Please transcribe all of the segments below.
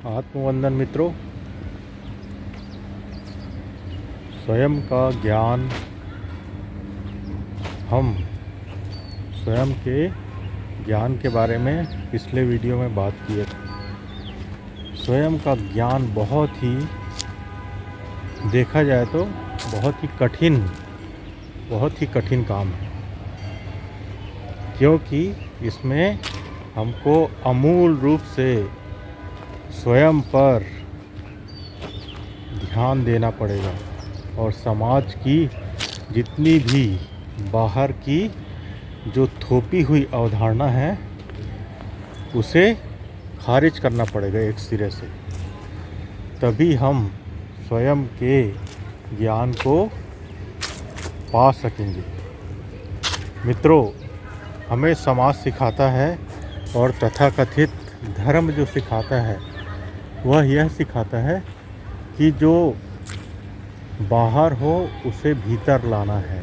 आत्मवंदन मित्रों। स्वयं का ज्ञान हम स्वयं के ज्ञान के बारे में पिछले वीडियो में बात किए थे। स्वयं का ज्ञान बहुत ही देखा जाए तो बहुत ही कठिन काम है, क्योंकि इसमें हमको अमूल रूप से स्वयं पर ध्यान देना पड़ेगा और समाज की जितनी भी बाहर की जो थोपी हुई अवधारणा है उसे खारिज करना पड़ेगा एक सिरे से, तभी हम स्वयं के ज्ञान को पा सकेंगे। मित्रों, हमें समाज सिखाता है और तथाकथित धर्म जो सिखाता है वह यह सिखाता है कि जो बाहर हो उसे भीतर लाना है,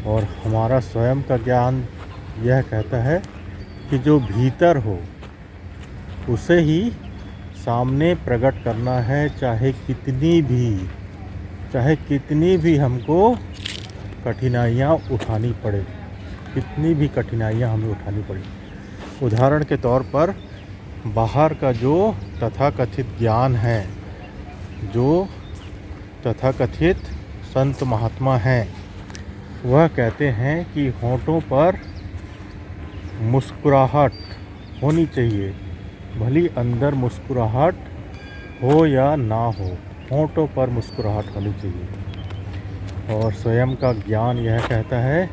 और हमारा स्वयं का ज्ञान यह कहता है कि जो भीतर हो उसे ही सामने प्रकट करना है, चाहे कितनी भी हमको कठिनाइयाँ उठानी पड़े, कितनी भी कठिनाइयाँ हमें उठानी पड़े। उदाहरण के तौर पर बाहर का जो तथाकथित ज्ञान है, जो तथाकथित संत महात्मा हैं, वह कहते हैं कि होंठों पर मुस्कुराहट होनी चाहिए, भली अंदर मुस्कुराहट हो या ना हो, होंठों पर मुस्कुराहट होनी चाहिए। और स्वयं का ज्ञान यह कहता है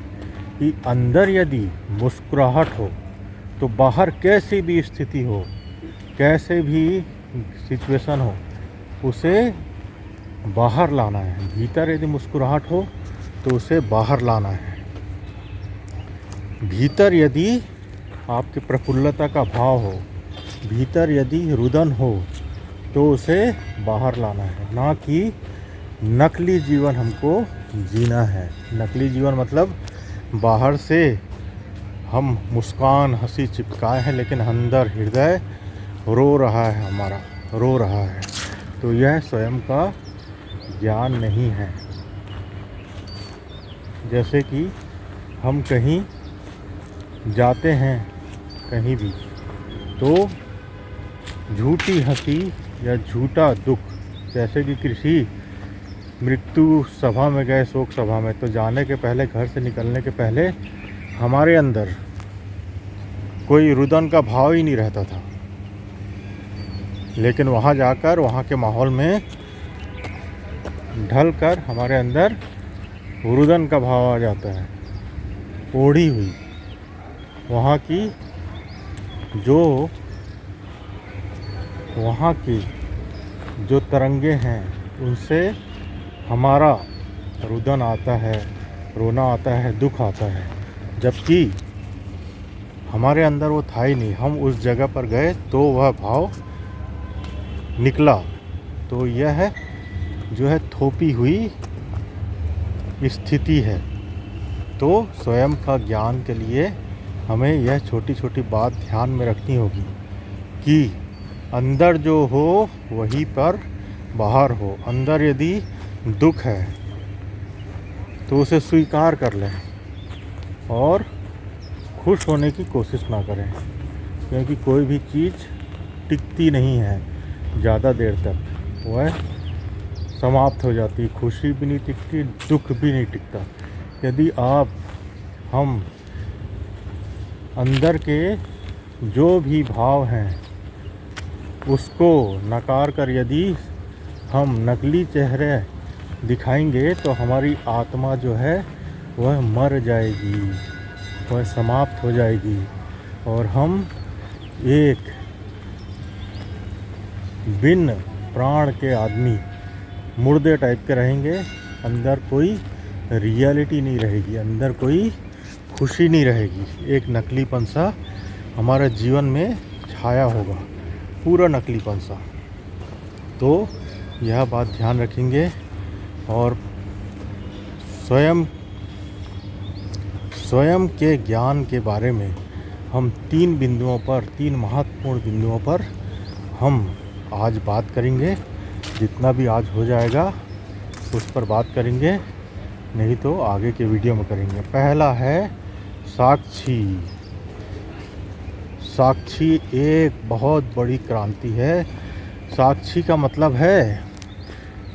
कि अंदर यदि मुस्कुराहट हो तो बाहर कैसी भी स्थिति हो, कैसे भी सिचुएशन हो, उसे बाहर लाना है। भीतर यदि मुस्कुराहट हो तो उसे बाहर लाना है। भीतर यदि आपकी प्रफुल्लता का भाव हो, भीतर यदि रुदन हो तो उसे बाहर लाना है, ना कि नकली जीवन हमको जीना है। नकली जीवन मतलब बाहर से हम मुस्कान हंसी चिपकाए हैं लेकिन अंदर हृदय रो रहा है, हमारा रो रहा है। तो यह स्वयं का ज्ञान नहीं है। जैसे कि हम कहीं जाते हैं, कहीं भी, तो झूठी हंसी या झूठा दुख, जैसे कि किसी मृत्यु सभा में गए, शोक सभा में, तो जाने के पहले, घर से निकलने के पहले हमारे अंदर कोई रुदन का भाव ही नहीं रहता था, लेकिन वहाँ जाकर वहाँ के माहौल में ढल कर हमारे अंदर रुदन का भाव आ जाता है। ओढ़ी हुई वहाँ की जो तरंगे हैं उनसे हमारा रुदन आता है, रोना आता है, दुख आता है, जबकि हमारे अंदर वो था ही नहीं। हम उस जगह पर गए तो वह भाव निकला। तो यह जो है थोपी हुई स्थिति है। तो स्वयं का ज्ञान के लिए हमें यह छोटी छोटी बात ध्यान में रखनी होगी कि अंदर जो हो वही पर बाहर हो। अंदर यदि दुख है तो उसे स्वीकार कर लें और खुश होने की कोशिश ना करें, क्योंकि कोई भी चीज़ टिकती नहीं है ज़्यादा देर तक, वह समाप्त हो जाती। खुशी भी नहीं टिकती, दुख भी नहीं टिकता। यदि हम अंदर के जो भी भाव हैं उसको नकार कर यदि हम नकली चेहरे दिखाएंगे तो हमारी आत्मा जो है वह मर जाएगी, वह समाप्त हो जाएगी, और हम एक बिन प्राण के आदमी, मुर्दे टाइप के रहेंगे। अंदर कोई रियलिटी नहीं रहेगी, अंदर कोई खुशी नहीं रहेगी। एक नकलीपन सा हमारे जीवन में छाया होगा, पूरा नकलीपन सा। तो यह बात ध्यान रखेंगे और स्वयं के ज्ञान के बारे में हम 3 महत्वपूर्ण बिंदुओं पर हम आज बात करेंगे। जितना भी आज हो जाएगा उस पर बात करेंगे, नहीं तो आगे के वीडियो में करेंगे। पहला है साक्षी। साक्षी एक बहुत बड़ी क्रांति है। साक्षी का मतलब है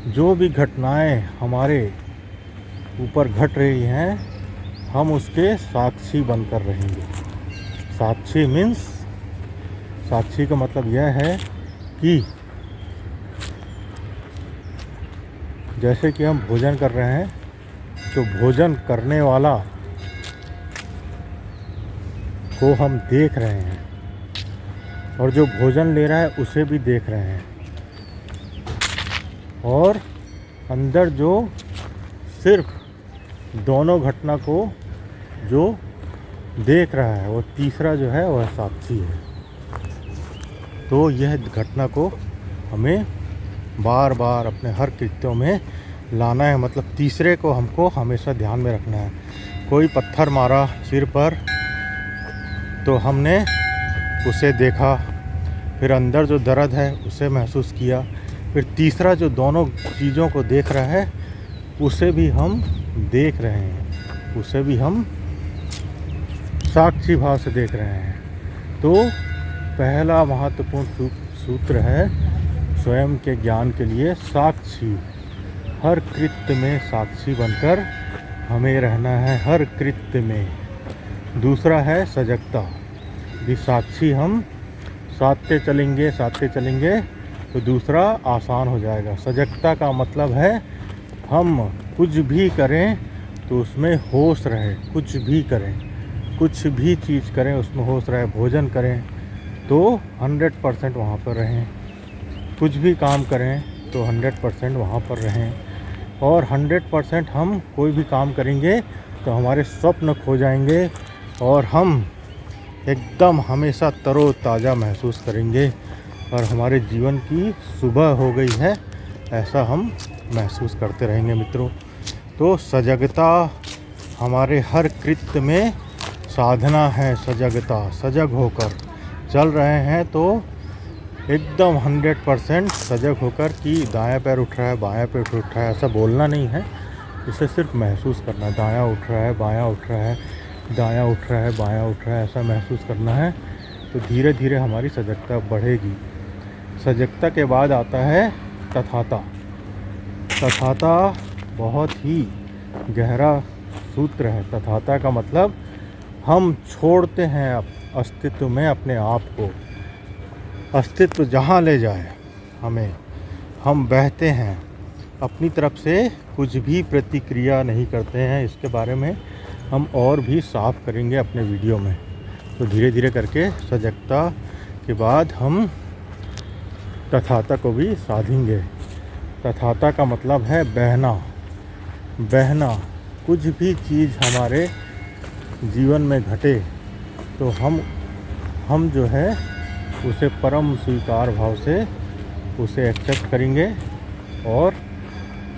जो भी घटनाएं हमारे ऊपर घट रही हैं, हम उसके साक्षी बनकर रहेंगे। साक्षी मीन्स, साक्षी का मतलब यह है कि जैसे कि हम भोजन कर रहे हैं तो भोजन करने वाला को हम देख रहे हैं और जो भोजन ले रहा है उसे भी देख रहे हैं, और अंदर जो सिर्फ दोनों घटना को जो देख रहा है वो तीसरा जो है वह साक्षी है। तो यह घटना को हमें बार बार अपने हर कृत्यों में लाना है, मतलब तीसरे को हमको हमेशा ध्यान में रखना है। कोई पत्थर मारा सिर पर तो हमने उसे देखा, फिर अंदर जो दर्द है उसे महसूस किया, फिर तीसरा जो दोनों चीज़ों को देख रहा है उसे भी हम देख रहे हैं, उसे भी हम साक्षी भाव से देख रहे हैं। तो पहला महत्वपूर्ण सूत्र है स्वयं के ज्ञान के लिए साक्षी। हर कृत्य में साक्षी बनकर हमें रहना है, हर कृत्य में। दूसरा है सजगता। यदि साक्षी हम साधते चलेंगे तो दूसरा आसान हो जाएगा। सजगता का मतलब है हम कुछ भी करें तो उसमें होश रहे, कुछ भी चीज़ करें उसमें होश रहे। भोजन करें तो 100% वहाँ पर रहें, कुछ भी काम करें तो 100% वहाँ पर रहें, और 100% हम कोई भी काम करेंगे तो हमारे स्वप्न खो जाएंगे और हम एकदम हमेशा तरोताज़ा महसूस करेंगे और हमारे जीवन की सुबह हो गई है ऐसा हम महसूस करते रहेंगे मित्रों। तो सजगता हमारे हर कृत्य में साधना है। सजगता, सजग होकर चल रहे हैं तो एकदम 100% सजग होकर कि दायां पैर उठ रहा है, बायां पैर उठ रहा है, ऐसा बोलना नहीं है, इसे सिर्फ महसूस करना। दायां उठ रहा है, बायां उठ रहा है, दायां उठ रहा है, बायां उठ रहा है, ऐसा महसूस करना है। तो धीरे धीरे हमारी सजगता बढ़ेगी। सजगता के बाद आता है तथाता। तथाता बहुत ही गहरा सूत्र है। तथाता का मतलब हम छोड़ते हैं अस्तित्व में अपने आप को। अस्तित्व जहाँ ले जाए हमें, हम बहते हैं, अपनी तरफ से कुछ भी प्रतिक्रिया नहीं करते हैं। इसके बारे में हम और भी साफ करेंगे अपने वीडियो में। तो धीरे धीरे करके सजगता के बाद हम तथाता को भी साधेंगे। तथाता का मतलब है बहना। कुछ भी चीज़ हमारे जीवन में घटे तो हम जो है उसे परम स्वीकार भाव से उसे एक्सेप्ट करेंगे और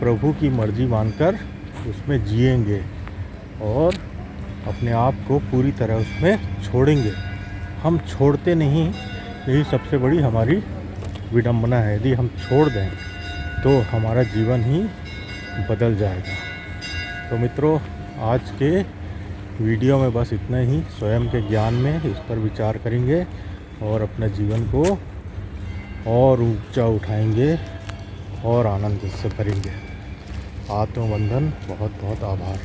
प्रभु की मर्ज़ी मानकर उसमें जिएंगे और अपने आप को पूरी तरह उसमें छोड़ेंगे। हम छोड़ते नहीं, यही सबसे बड़ी हमारी विडंबना है। यदि हम छोड़ दें तो हमारा जीवन ही बदल जाएगा। तो मित्रों, आज के वीडियो में बस इतना ही। स्वयं के ज्ञान में इस पर विचार करेंगे और अपने जीवन को और ऊंचा उठाएंगे और आनंद से भरेंगे। आत्मबंधन। बहुत बहुत आभार।